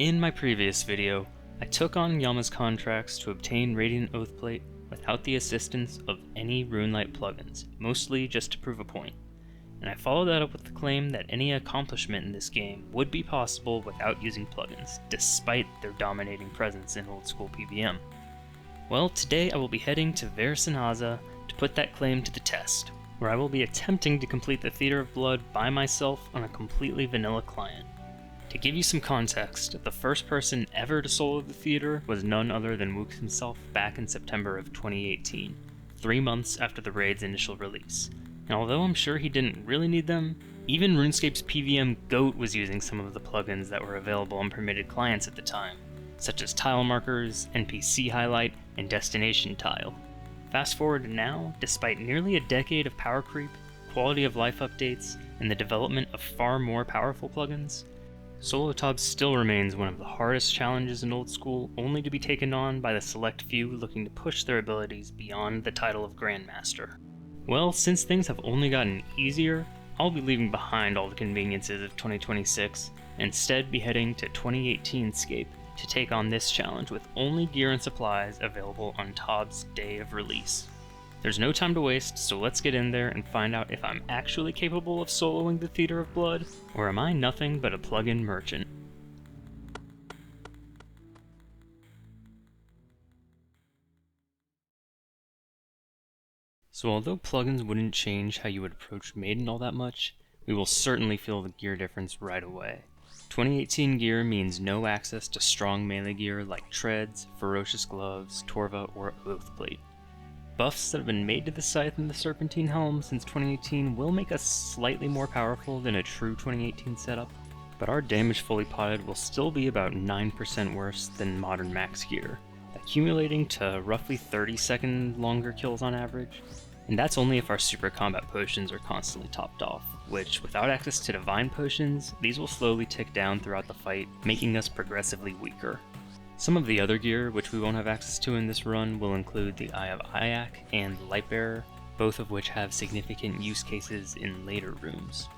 In my previous video, I took on Yama's contracts to obtain Radiant Oathplate without the assistance of any Runelite plugins, mostly just to prove a point. And I followed that up with the claim that any accomplishment in this game would be possible without using plugins, despite their dominating presence in old school PVM. Well, today I will be heading to Versenhaza to put that claim to the test, where I will be attempting to complete the Theater of Blood by myself on a completely vanilla client. To give you some context, the first person ever to solo the theater was none other than Wook himself back in September of 2018, 3 months after the raid's initial release. And although I'm sure he didn't really need them, even RuneScape's PVM GOAT was using some of the plugins that were available on permitted clients at the time, such as Tile Markers, NPC Highlight, and Destination Tile. Fast forward to now, despite nearly a decade of power creep, quality of life updates, and the development of far more powerful plugins, Solo ToB still remains one of the hardest challenges in old school, only to be taken on by the select few looking to push their abilities beyond the title of Grandmaster. Well, since things have only gotten easier, I'll be leaving behind all the conveniences of 2026, and instead be heading to 2018 Scape to take on this challenge with only gear and supplies available on ToB's day of release. There's no time to waste, so let's get in there and find out if I'm actually capable of soloing the Theater of Blood, or am I nothing but a plugin merchant? So although plugins wouldn't change how you would approach Maiden all that much, we will certainly feel the gear difference right away. 2018 gear means no access to strong melee gear like Treads, Ferocious Gloves, Torva, or Oathplate. Buffs that have been made to the Scythe and the Serpentine Helm since 2018 will make us slightly more powerful than a true 2018 setup, but our damage fully potted will still be about 9% worse than modern max gear, accumulating to roughly 30-second longer kills on average, and that's only if our super combat potions are constantly topped off, which without access to divine potions, these will slowly tick down throughout the fight, making us progressively weaker. Some of the other gear, which we won't have access to in this run, will include the Eye of Ayak and Lightbearer, both of which have significant use cases in later rooms.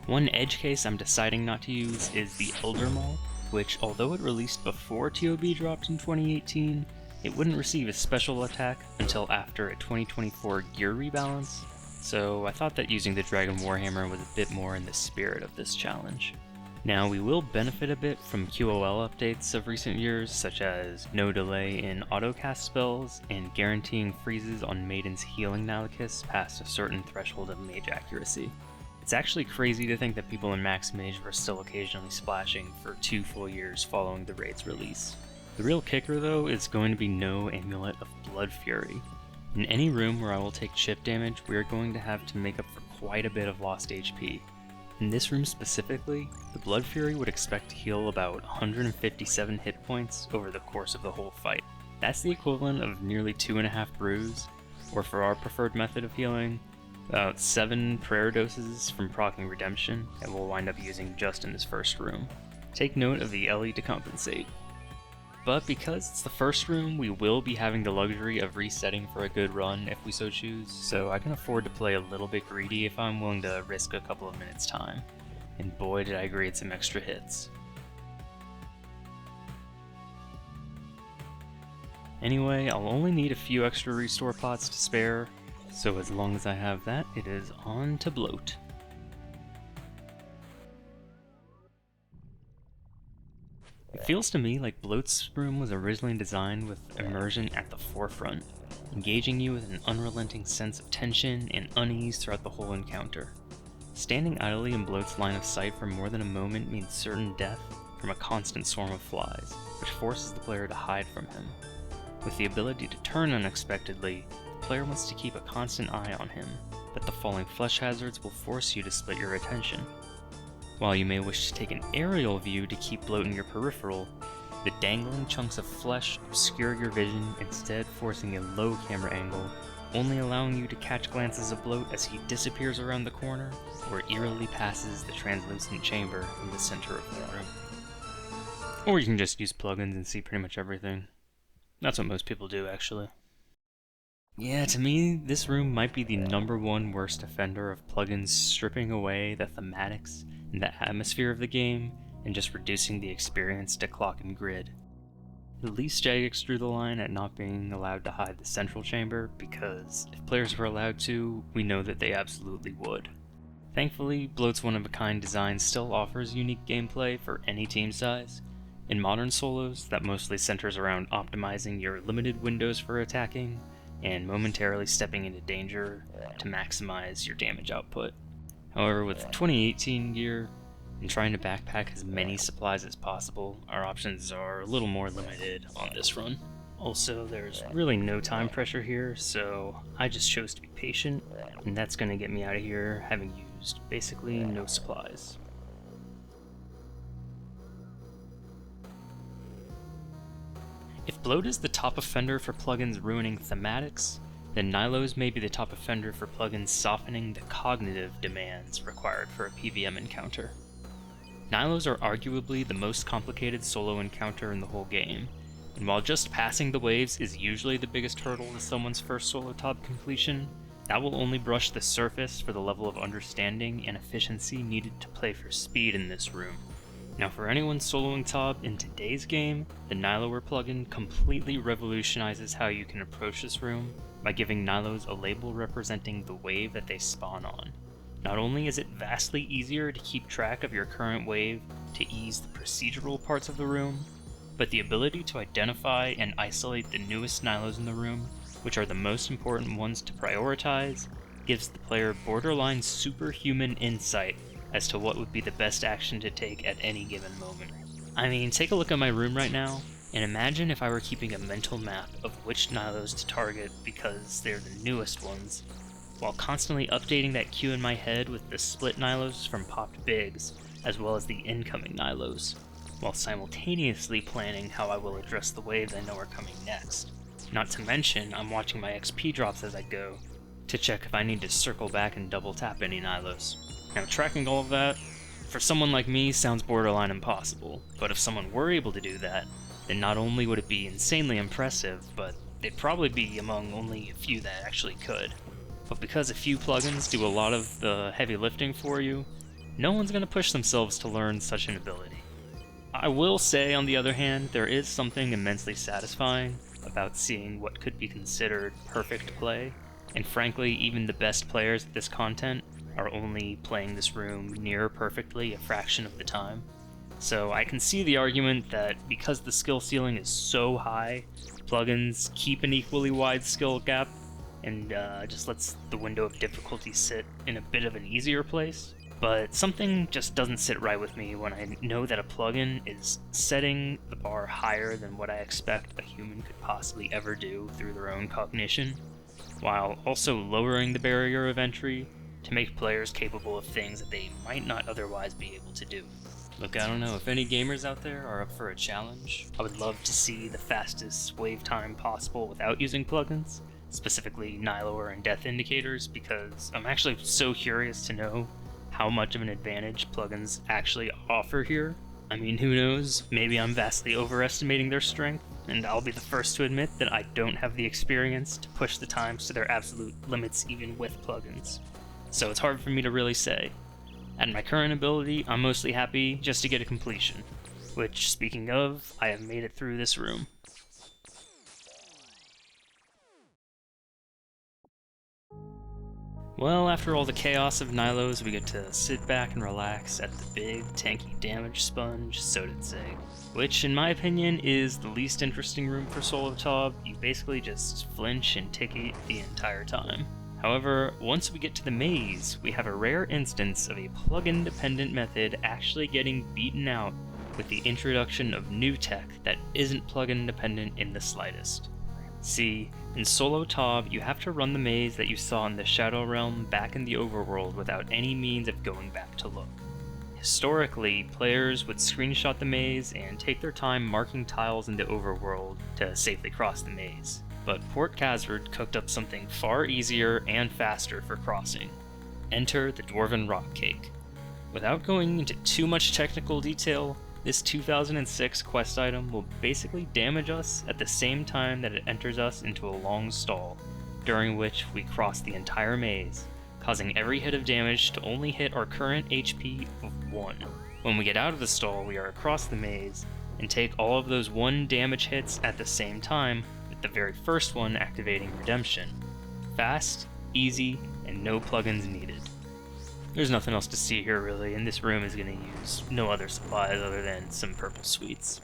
One edge case I'm deciding not to use is the Elder Maul, which, although it released before ToB dropped in 2018, it wouldn't receive a special attack until after a 2024 gear rebalance, so I thought that using the Dragon Warhammer was a bit more in the spirit of this challenge. Now, we will benefit a bit from QOL updates of recent years, such as no delay in autocast spells and guaranteeing freezes on Maiden's healing Nalakis past a certain threshold of mage accuracy. It's actually crazy to think that people in Max Mage were still occasionally splashing for 2 full years following the raid's release. The real kicker though is going to be no Amulet of Blood Fury. In any room where I will take chip damage, we are going to have to make up for quite a bit of lost HP. In this room specifically, the Blood Fury would expect to heal about 157 hit points over the course of the whole fight. That's the equivalent of nearly 2.5 brews, or for our preferred method of healing, about 7 prayer doses from proccing Redemption that we'll wind up using just in this first room. Take note of the LE to compensate. But because it's the first room, we will be having the luxury of resetting for a good run if we so choose, so I can afford to play a little bit greedy if I'm willing to risk a couple of minutes time. And boy did I grade some extra hits. Anyway, I'll only need a few extra restore pots to spare, so as long as I have that, it is on to bloat. It feels to me like Bloat's room was originally designed with immersion at the forefront, engaging you with an unrelenting sense of tension and unease throughout the whole encounter. Standing idly in Bloat's line of sight for more than a moment means certain death from a constant swarm of flies, which forces the player to hide from him. With the ability to turn unexpectedly, the player wants to keep a constant eye on him, but the falling flesh hazards will force you to split your attention. While you may wish to take an aerial view to keep Bloat in your peripheral, the dangling chunks of flesh obscure your vision, instead forcing a low camera angle, only allowing you to catch glances of Bloat as he disappears around the corner or eerily passes the translucent chamber in the center of the room. Or you can just use plugins and see pretty much everything. That's what most people do, actually. Yeah, to me, this room might be the #1 worst offender of plugins stripping away the thematics and the atmosphere of the game and just reducing the experience to clock and grid. At least Jagex drew the line at not being allowed to hide the central chamber, because if players were allowed to, we know that they absolutely would. Thankfully, Bloat's one-of-a-kind design still offers unique gameplay for any team size. In modern solos, that mostly centers around optimizing your limited windows for attacking, and momentarily stepping into danger to maximize your damage output. However, with 2018 gear, and trying to backpack as many supplies as possible, our options are a little more limited on this run. Also, there's really no time pressure here, so I just chose to be patient, and that's going to get me out of here having used basically no supplies. If Bloat is the top offender for plugins ruining thematics, then Nilos may be the top offender for plugins softening the cognitive demands required for a PvM encounter. Nilos are arguably the most complicated solo encounter in the whole game, and while just passing the waves is usually the biggest hurdle to someone's first solo ToB completion, that will only brush the surface for the level of understanding and efficiency needed to play for speed in this room. Now for anyone soloing ToB in today's game, the Nilower plugin completely revolutionizes how you can approach this room by giving Nilos a label representing the wave that they spawn on. Not only is it vastly easier to keep track of your current wave to ease the procedural parts of the room, but the ability to identify and isolate the newest Nilos in the room, which are the most important ones to prioritize, gives the player borderline superhuman insight as to what would be the best action to take at any given moment. I mean, take a look at my room right now, and imagine if I were keeping a mental map of which Nilos to target because they're the newest ones, while constantly updating that queue in my head with the split Nilos from popped bigs, as well as the incoming Nilos, while simultaneously planning how I will address the waves I know are coming next. Not to mention, I'm watching my XP drops as I go, to check if I need to circle back and double tap any Nilos. Now, tracking all of that, for someone like me, sounds borderline impossible, but if someone were able to do that, then not only would it be insanely impressive, but they'd probably be among only a few that actually could. But because a few plugins do a lot of the heavy lifting for you, no one's going to push themselves to learn such an ability. I will say, on the other hand, there is something immensely satisfying about seeing what could be considered perfect play, and frankly, even the best players at this content are only playing this room near perfectly a fraction of the time. So I can see the argument that because the skill ceiling is so high, plugins keep an equally wide skill gap and just lets the window of difficulty sit in a bit of an easier place. But something just doesn't sit right with me when I know that a plugin is setting the bar higher than what I expect a human could possibly ever do through their own cognition, while also lowering the barrier of entry to make players capable of things that they might not otherwise be able to do. Look, I don't know, if any gamers out there are up for a challenge, I would love to see the fastest wave time possible without using plugins, specifically Nilower and Death Indicators, because I'm actually so curious to know how much of an advantage plugins actually offer here. I mean, who knows, maybe I'm vastly overestimating their strength, and I'll be the first to admit that I don't have the experience to push the times to their absolute limits even with plugins. So it's hard for me to really say. At my current ability, I'm mostly happy just to get a completion, which, speaking of, I have made it through this room. Well, after all the chaos of Nilos, we get to sit back and relax at the big, tanky damage sponge, so to say, which, in my opinion, is the least interesting room for solo ToB. You basically just flinch and ticket the entire time. However, once we get to the maze, we have a rare instance of a plugin-dependent method actually getting beaten out with the introduction of new tech that isn't plugin-dependent in the slightest. See, in solo ToB, you have to run the maze that you saw in the Shadow Realm back in the overworld without any means of going back to look. Historically, players would screenshot the maze and take their time marking tiles in the overworld to safely cross the maze. But Port Khazard cooked up something far easier and faster for crossing. Enter the Dwarven Rock Cake. Without going into too much technical detail, this 2006 quest item will basically damage us at the same time that it enters us into a long stall, during which we cross the entire maze, causing every hit of damage to only hit our current HP of 1. When we get out of the stall, we are across the maze, and take all of those 1 damage hits at the same time, with the very first one activating Redemption. Fast, easy, and no plugins needed. There's nothing else to see here really, and this room is going to use no other supplies other than some purple sweets.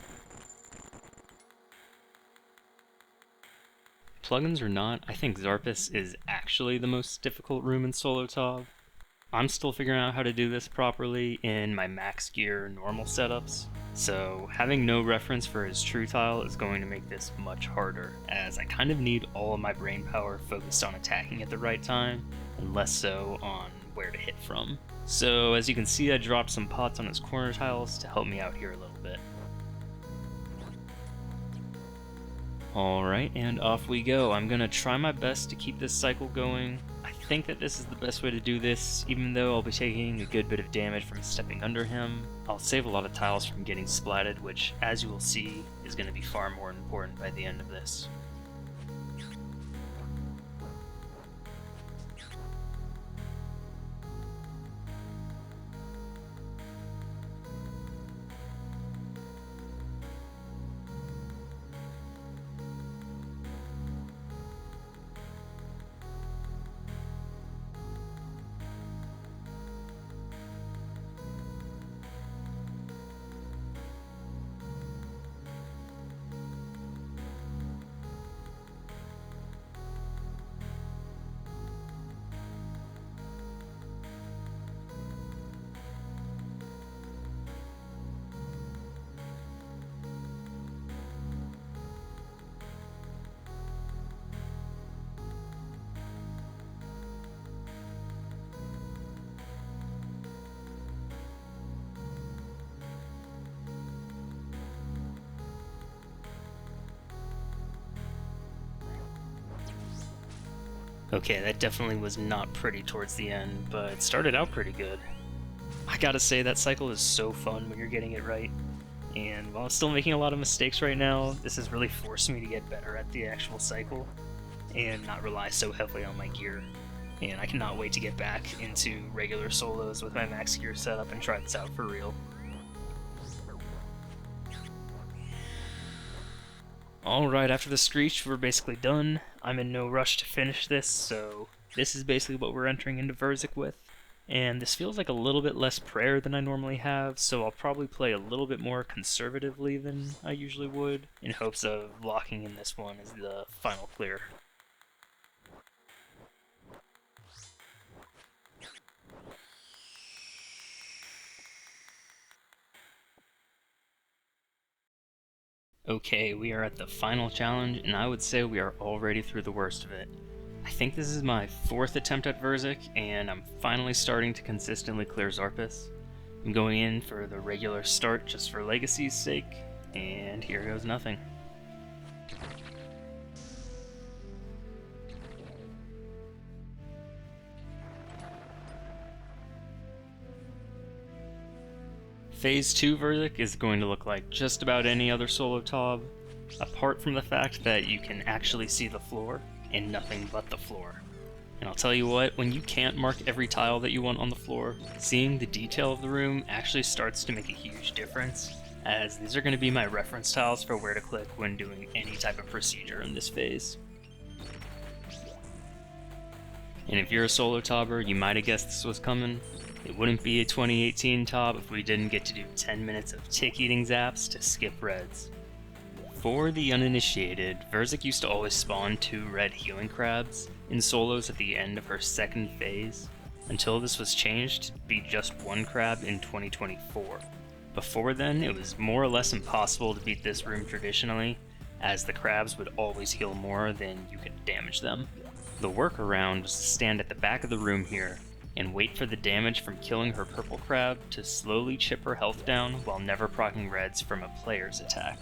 Plugins or not, I think Zarpus is actually the most difficult room in solo ToB. I'm still figuring out how to do this properly in my max gear normal setups, so having no reference for his true tile is going to make this much harder, as I kind of need all of my brain power focused on attacking at the right time, and less so on where to hit from. So as you can see, I dropped some pots on his corner tiles to help me out here a little bit. Alright, and off we go. I'm gonna try my best to keep this cycle going. I think that this is the best way to do this, even though I'll be taking a good bit of damage from stepping under him. I'll save a lot of tiles from getting splatted, which, as you will see, is going to be far more important by the end of this. Okay, that definitely was not pretty towards the end, but it started out pretty good. I gotta say, that cycle is so fun when you're getting it right, and while I'm still making a lot of mistakes right now, this has really forced me to get better at the actual cycle, and not rely so heavily on my gear. And I cannot wait to get back into regular solos with my max gear setup and try this out for real. Alright, after the screech, we're basically done. I'm in no rush to finish this, so this is basically what we're entering into Verzik with. And this feels like a little bit less prayer than I normally have, so I'll probably play a little bit more conservatively than I usually would, in hopes of locking in this one as the final clear. Okay, we are at the final challenge, and I would say we are already through the worst of it. I think this is my 4th attempt at Verzik, and I'm finally starting to consistently clear Zarpus. I'm going in for the regular start just for Legacy's sake, and here goes nothing. Phase 2 Verzik is going to look like just about any other solo ToB, apart from the fact that you can actually see the floor, and nothing but the floor. And I'll tell you what, when you can't mark every tile that you want on the floor, seeing the detail of the room actually starts to make a huge difference, as these are going to be my reference tiles for where to click when doing any type of procedure in this phase. And if you're a solo ToBer, you might have guessed this was coming. It wouldn't be a 2018 ToB if we didn't get to do 10 minutes of tick-eating zaps to skip reds. For the uninitiated, Verzik used to always spawn 2 red healing crabs in solos at the end of her 2nd phase, until this was changed to be just 1 crab in 2024. Before then, it was more or less impossible to beat this room traditionally, as the crabs would always heal more than you could damage them. The workaround was to stand at the back of the room here, and wait for the damage from killing her purple crab to slowly chip her health down while never proccing reds from a player's attack.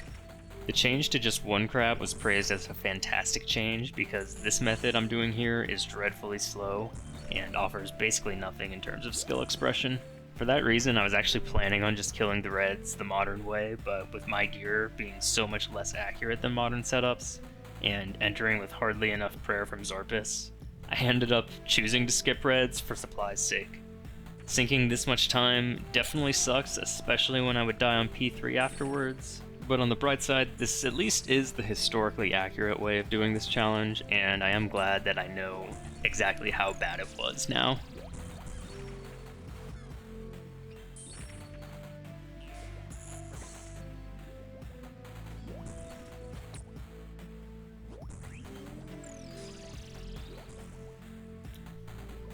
The change to just 1 crab was praised as a fantastic change because this method I'm doing here is dreadfully slow and offers basically nothing in terms of skill expression. For that reason, I was actually planning on just killing the reds the modern way, but with my gear being so much less accurate than modern setups, and entering with hardly enough prayer from Zarpus, I ended up choosing to skip reds for supply's sake. Sinking this much time definitely sucks, especially when I would die on P3 afterwards. But on the bright side, this at least is the historically accurate way of doing this challenge, and I am glad that I know exactly how bad it was now.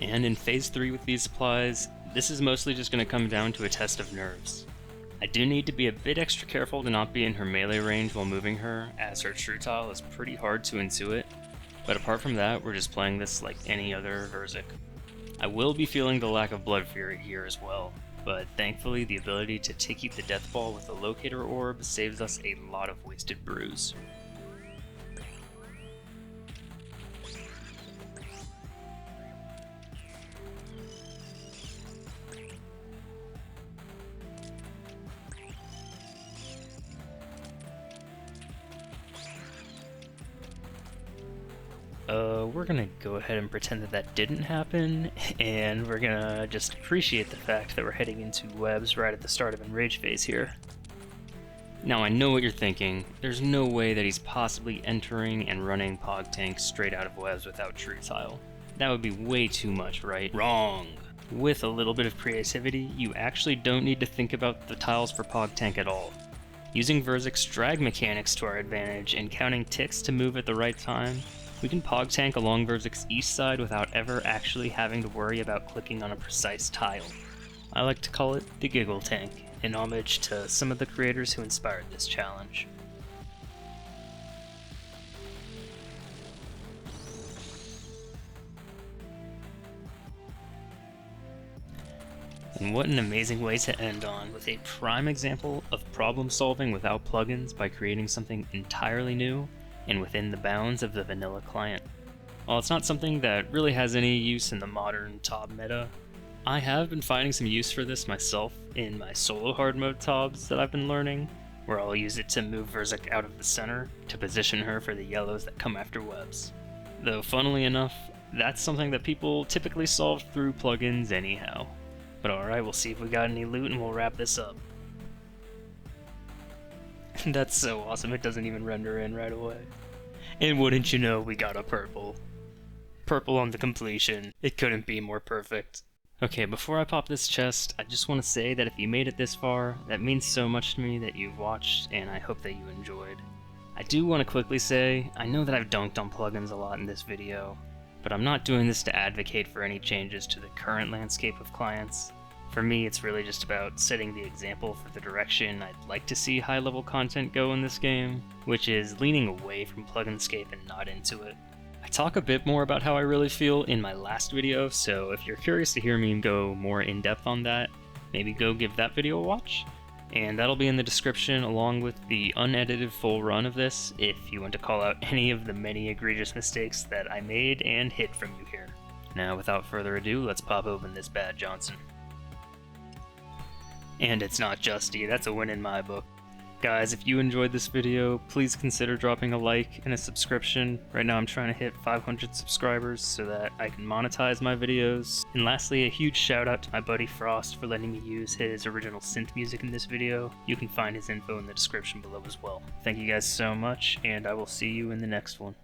And in Phase 3 with these supplies, this is mostly just going to come down to a test of nerves. I do need to be a bit extra careful to not be in her melee range while moving her, as her true tile is pretty hard to intuit, but apart from that, we're just playing this like any other Verzik. I will be feeling the lack of Blood Fury here as well, but thankfully the ability to tiki the Death Ball with the Locator Orb saves us a lot of wasted brews. We're gonna go ahead and pretend that that didn't happen, and we're gonna just appreciate the fact that we're heading into webs right at the start of Enrage phase here. Now I know what you're thinking, there's no way that he's possibly entering and running Pog Tank straight out of webs without True Tile. That would be way too much, right? Wrong! With a little bit of creativity, you actually don't need to think about the tiles for Pog Tank at all. Using Verzik's drag mechanics to our advantage and counting ticks to move at the right time, we can Pog Tank along Verzik's east side without ever actually having to worry about clicking on a precise tile. I like to call it the Giggle Tank, in homage to some of the creators who inspired this challenge. And what an amazing way to end on, with a prime example of problem solving without plugins by creating something entirely new and within the bounds of the vanilla client. While it's not something that really has any use in the modern ToB meta, I have been finding some use for this myself in my solo hard mode ToBs that I've been learning, where I'll use it to move Verzik out of the center to position her for the yellows that come after webs. Though funnily enough, that's something that people typically solve through plugins anyhow. But alright, we'll see if we got any loot and we'll wrap this up. That's so awesome, it doesn't even render in right away. And wouldn't you know, we got a purple. Purple on the completion. It couldn't be more perfect. Okay, before I pop this chest, I just want to say that if you made it this far, that means so much to me that you've watched, and I hope that you enjoyed. I do want to quickly say, I know that I've dunked on plugins a lot in this video, but I'm not doing this to advocate for any changes to the current landscape of clients. For me, it's really just about setting the example for the direction I'd like to see high-level content go in this game, which is leaning away from Pluginscape and not into it. I talk a bit more about how I really feel in my last video, so if you're curious to hear me go more in-depth on that, maybe go give that video a watch. And that'll be in the description along with the unedited full run of this if you want to call out any of the many egregious mistakes that I made and hid from you here. Now, without further ado, let's pop open this bad Johnson. And it's not Justy, that's a win in my book. Guys, if you enjoyed this video, please consider dropping a like and a subscription. Right now I'm trying to hit 500 subscribers so that I can monetize my videos. And lastly, a huge shout out to my buddy Frost for letting me use his original synth music in this video. You can find his info in the description below as well. Thank you guys so much, and I will see you in the next one.